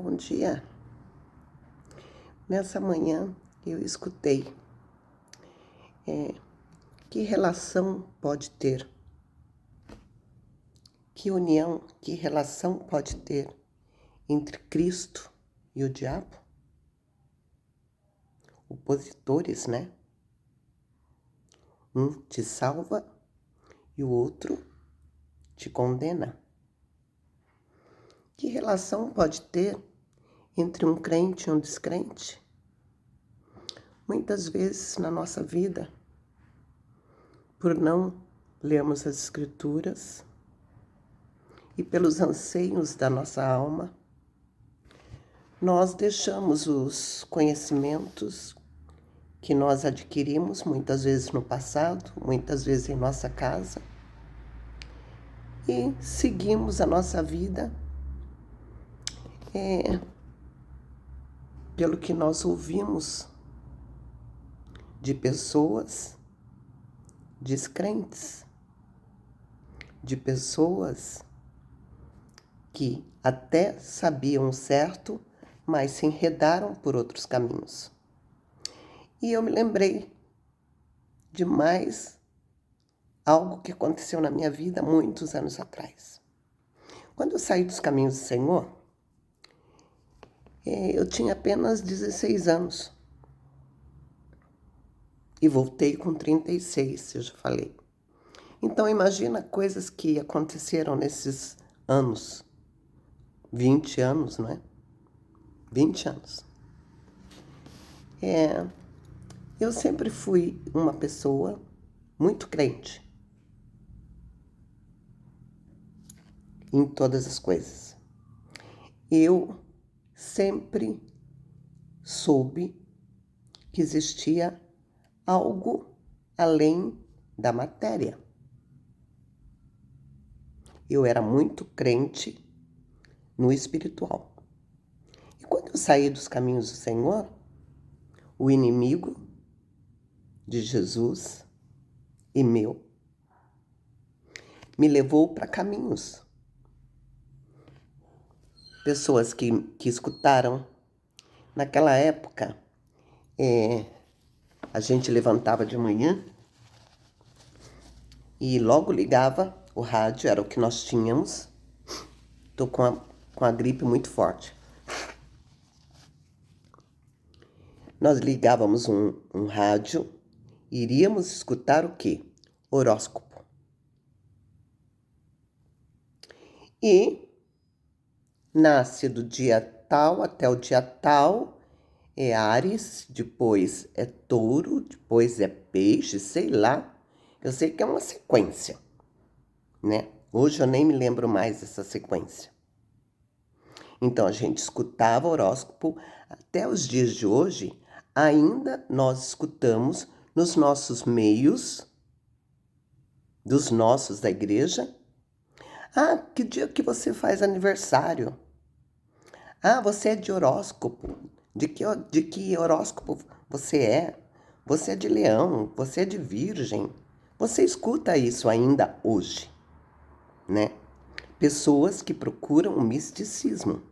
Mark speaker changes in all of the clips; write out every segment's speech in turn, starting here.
Speaker 1: Bom dia. Nessa manhã eu escutei que relação pode ter, que união, que relação pode ter entre Cristo e o diabo? Opositores, né? Um te salva e o outro te condena. Que relação pode ter entre um crente e um descrente? Muitas vezes na nossa vida, por não lermos as Escrituras e pelos anseios da nossa alma, nós deixamos os conhecimentos que nós adquirimos muitas vezes no passado, muitas vezes em nossa casa, e seguimos a nossa vida pelo que nós ouvimos de pessoas descrentes, de pessoas que até sabiam certo, mas se enredaram por outros caminhos. E eu me lembrei de mais algo que aconteceu na minha vida muitos anos atrás. Quando eu saí dos caminhos do Senhor, eu tinha apenas 16 anos. E voltei com 36, eu já falei. Então imagina coisas que aconteceram nesses anos. 20 anos, não é? 20 anos. Eu sempre fui uma pessoa muito crente em todas as coisas. Eu sempre soube que existia algo além da matéria. Eu era muito crente no espiritual. E quando eu saí dos caminhos do Senhor, o inimigo de Jesus e meu me levou para caminhos. Pessoas que escutaram. Naquela época, a gente levantava de manhã e logo ligava o rádio, era o que nós tínhamos. Estou com a gripe muito forte. Nós ligávamos um rádio e iríamos escutar o quê? Horóscopo. E nasce do dia tal até o dia tal, é Áries, depois é Touro, depois é Peixe, sei lá. Eu sei que é uma sequência, né? Hoje eu nem me lembro mais dessa sequência. Então a gente escutava horóscopo até os dias de hoje, ainda nós escutamos nos nossos meios, dos nossos da igreja. Ah, que dia que você faz aniversário? Ah, você é de horóscopo. De que horóscopo você é? Você é de leão, você é de virgem. Você escuta isso ainda hoje, né? Pessoas que procuram o misticismo.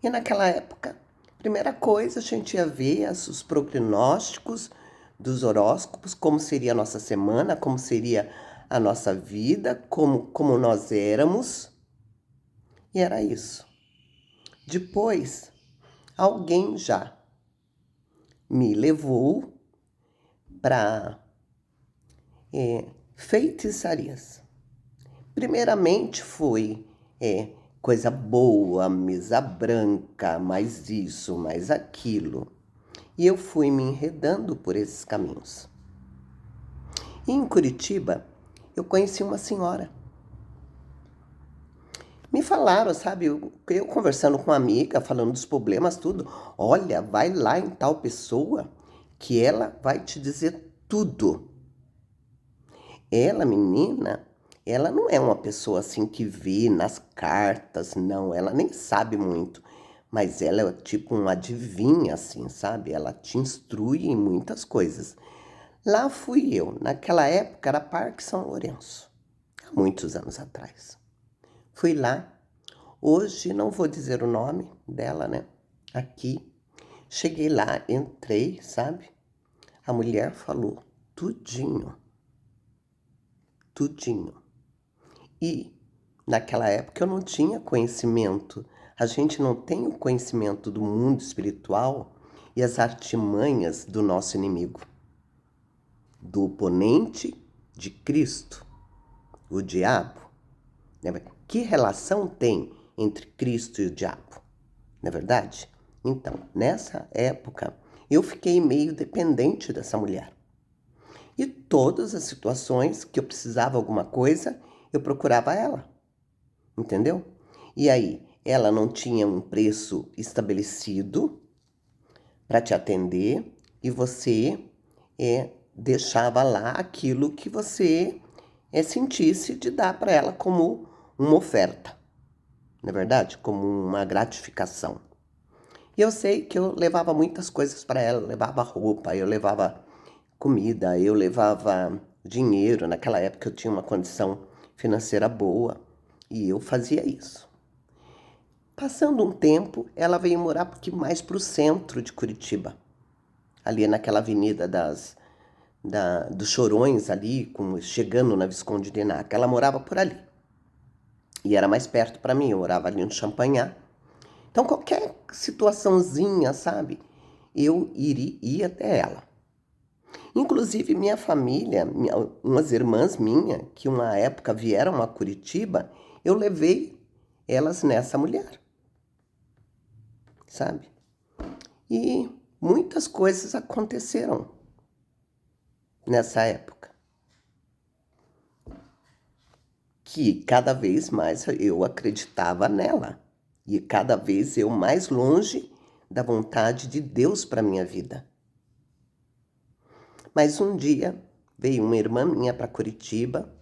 Speaker 1: E naquela época, primeira coisa, a gente ia ver os prognósticos dos horóscopos, como seria a nossa semana, como seria a nossa vida, como nós éramos. E era isso. Depois, alguém já me levou para feitiçarias. Primeiramente foi coisa boa, mesa branca, mais isso, mais aquilo. E eu fui me enredando por esses caminhos. E em Curitiba, eu conheci uma senhora. Me falaram, sabe, eu conversando com uma amiga, falando dos problemas, tudo. Olha, vai lá em tal pessoa que ela vai te dizer tudo. Ela, menina, ela não é uma pessoa assim que vê nas cartas, não. Ela nem sabe muito. Mas ela é tipo uma adivinha, assim, sabe? Ela te instrui em muitas coisas. Lá fui eu. Naquela época era Parque São Lourenço. Há muitos anos atrás. Fui lá. Hoje não vou dizer o nome dela, né? Aqui. Cheguei lá, entrei, sabe? A mulher falou tudinho, tudinho. E naquela época eu não tinha conhecimento. A gente não tem o conhecimento do mundo espiritual e as artimanhas do nosso inimigo, do oponente de Cristo, o diabo. Né? Que relação tem entre Cristo e o diabo? Não é verdade? Então, nessa época, eu fiquei meio dependente dessa mulher. E todas as situações que eu precisava alguma coisa, eu procurava ela. Entendeu? E aí, ela não tinha um preço estabelecido para te atender e você deixava lá aquilo que você sentisse de dar para ela como uma oferta, não é verdade? Como uma gratificação. E eu sei que eu levava muitas coisas para ela, eu levava roupa, eu levava comida, eu levava dinheiro. Naquela época eu tinha uma condição financeira boa e eu fazia isso. Passando um tempo, ela veio morar um pouquinho mais para o centro de Curitiba, ali naquela avenida dos Chorões, ali, chegando na Visconde de Inácio. Ela morava por ali. E era mais perto para mim, eu morava ali no Champanhar. Então, qualquer situaçãozinha, sabe, eu ia até ela. Inclusive, minha família, umas irmãs minhas, que uma época vieram a Curitiba, eu levei elas nessa mulher, sabe? E muitas coisas aconteceram nessa época, que cada vez mais eu acreditava nela e cada vez eu mais longe da vontade de Deus para minha vida. Mas um dia veio uma irmã minha para Curitiba.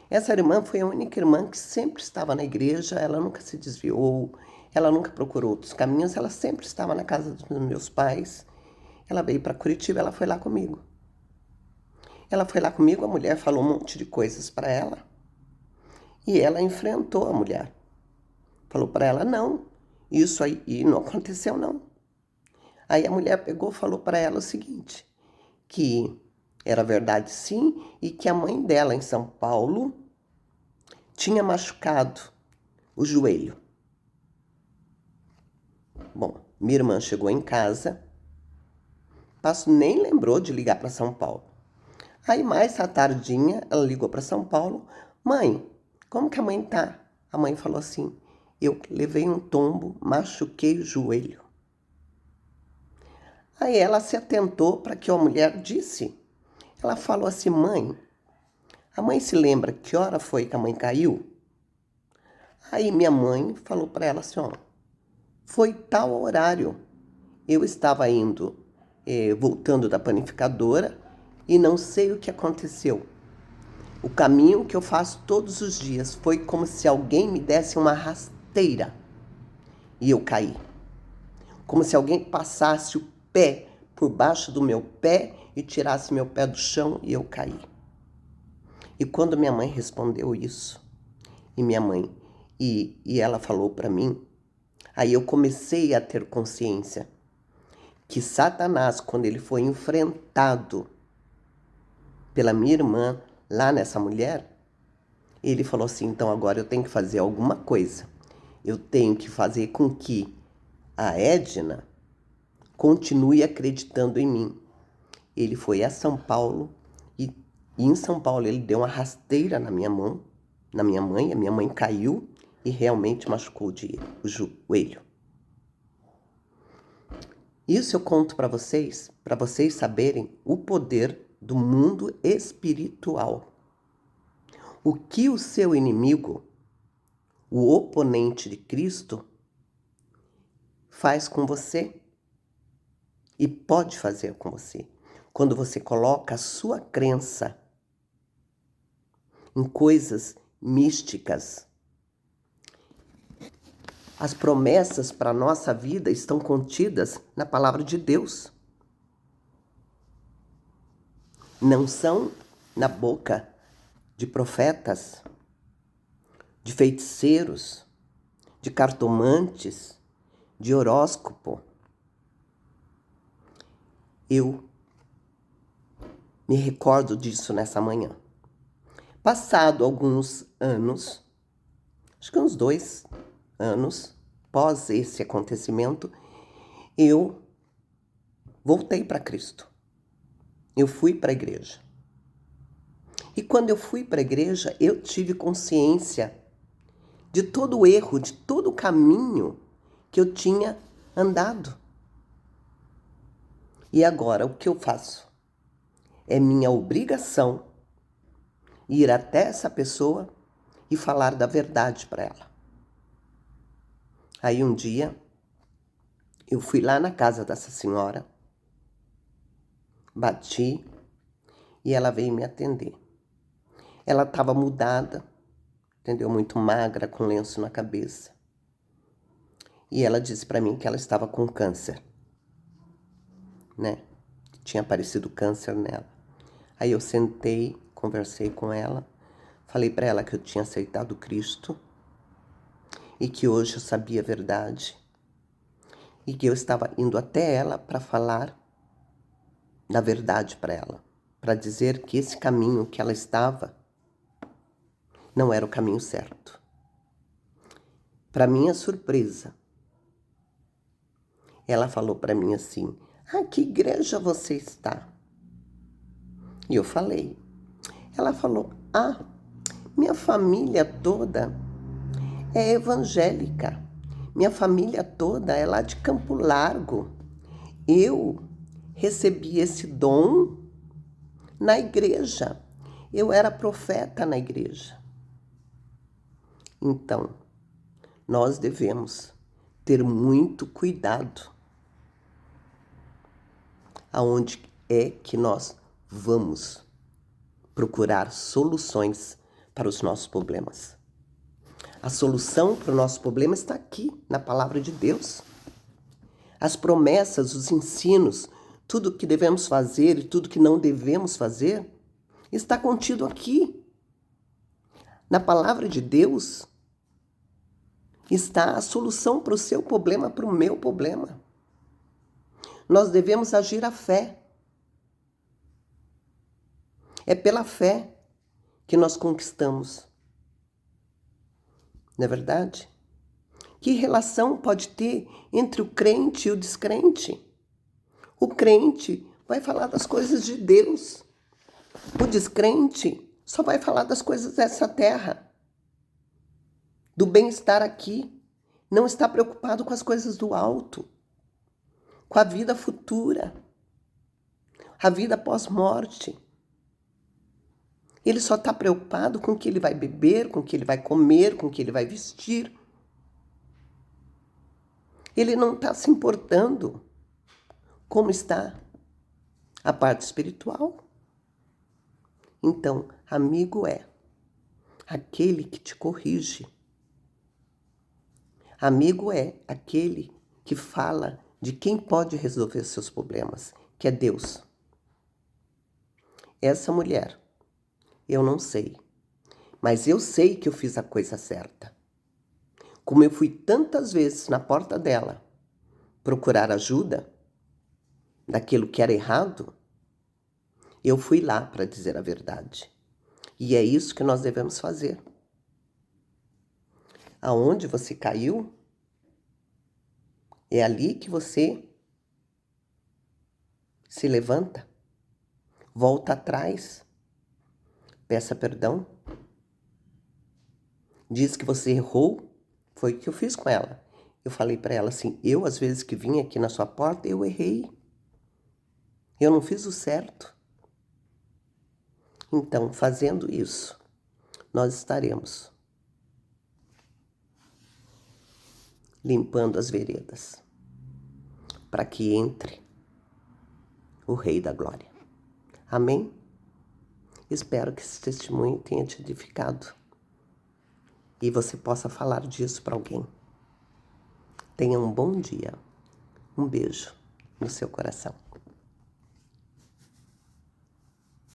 Speaker 1: Essa irmã foi a única irmã que sempre estava na igreja, ela nunca se desviou, ela nunca procurou outros caminhos, ela sempre estava na casa dos meus pais. Ela veio para Curitiba, ela foi lá comigo. Ela foi lá comigo, a mulher falou um monte de coisas para ela. E ela enfrentou a mulher. Falou para ela, não, isso aí não aconteceu não. Aí a mulher pegou e falou para ela o seguinte, que era verdade sim, e que a mãe dela em São Paulo tinha machucado o joelho. Bom, minha irmã chegou em casa, nem lembrou de ligar para São Paulo. Aí mais à tardinha, ela ligou para São Paulo. Mãe, como que a mãe tá? A mãe falou assim, eu levei um tombo, machuquei o joelho. Aí ela se atentou para que a mulher disse. Ela falou assim, mãe, a mãe se lembra que hora foi que a mãe caiu? Aí minha mãe falou para ela assim, ó, foi tal horário. Eu estava indo, voltando da panificadora e não sei o que aconteceu. O caminho que eu faço todos os dias foi como se alguém me desse uma rasteira e eu caí. Como se alguém passasse o pé por baixo do meu pé e tirasse meu pé do chão e eu caí. E quando minha mãe respondeu isso, e ela falou para mim, aí eu comecei a ter consciência que Satanás, quando ele foi enfrentado pela minha irmã lá nessa mulher, ele falou assim, então agora eu tenho que fazer alguma coisa. Eu tenho que fazer com que a Edna continue acreditando em mim. Ele foi a São Paulo e em São Paulo ele deu uma rasteira na minha mão, na minha mãe. A minha mãe caiu e realmente machucou o joelho. Isso eu conto para vocês saberem o poder do mundo espiritual. O que o seu inimigo, o oponente de Cristo, faz com você e pode fazer com você. Quando você coloca a sua crença em coisas místicas, as promessas para a nossa vida estão contidas na palavra de Deus. Não são na boca de profetas, de feiticeiros, de cartomantes, de horóscopo. Eu me recordo disso nessa manhã. Passado alguns anos, acho que uns 2 anos, após esse acontecimento, eu voltei para Cristo. Eu fui para a igreja. E quando eu fui para a igreja, eu tive consciência de todo o erro, de todo o caminho que eu tinha andado. E agora, o que eu faço? É minha obrigação ir até essa pessoa e falar da verdade para ela. Aí um dia, eu fui lá na casa dessa senhora, bati e ela veio me atender. Ela estava mudada, entendeu? Muito magra, com lenço na cabeça. E ela disse para mim que ela estava com câncer, né? Tinha aparecido câncer nela. Aí eu sentei, conversei com ela, falei para ela que eu tinha aceitado Cristo e que hoje eu sabia a verdade e que eu estava indo até ela para falar da verdade para ela, para dizer que esse caminho que ela estava não era o caminho certo. Para minha surpresa, ela falou para mim assim: "Ah, que igreja você está?" E eu falei. Ela falou: "Ah, minha família toda é evangélica. Minha família toda é lá de Campo Largo. Eu recebi esse dom na igreja. Eu era profeta na igreja." Então, nós devemos ter muito cuidado aonde é que nós vamos procurar soluções para os nossos problemas. A solução para o nosso problema está aqui, na palavra de Deus. As promessas, os ensinos, tudo o que devemos fazer e tudo que não devemos fazer, está contido aqui. Na palavra de Deus está a solução para o seu problema, para o meu problema. Nós devemos agir à fé. É pela fé que nós conquistamos. Não é verdade? Que relação pode ter entre o crente e o descrente? O crente vai falar das coisas de Deus. O descrente só vai falar das coisas dessa terra, do bem-estar aqui. Não está preocupado com as coisas do alto, com a vida futura, a vida pós-morte. Ele só está preocupado com o que ele vai beber, com o que ele vai comer, com o que ele vai vestir. Ele não está se importando como está a parte espiritual. Então, amigo é aquele que te corrige. Amigo é aquele que fala de quem pode resolver seus problemas, que é Deus. Essa mulher, eu não sei, mas eu sei que eu fiz a coisa certa. Como eu fui tantas vezes na porta dela procurar ajuda daquilo que era errado, eu fui lá para dizer a verdade. E é isso que nós devemos fazer. Aonde você caiu, é ali que você se levanta, volta atrás, peça perdão, diz que você errou. Foi o que eu fiz com ela. Eu falei para ela assim: eu, às vezes que vim aqui na sua porta, eu errei. Eu não fiz o certo. Então, fazendo isso, nós estaremos limpando as veredas para que entre o Rei da Glória. Amém? Espero que esse testemunho tenha te edificado e você possa falar disso para alguém. Tenha um bom dia. Um beijo no seu coração.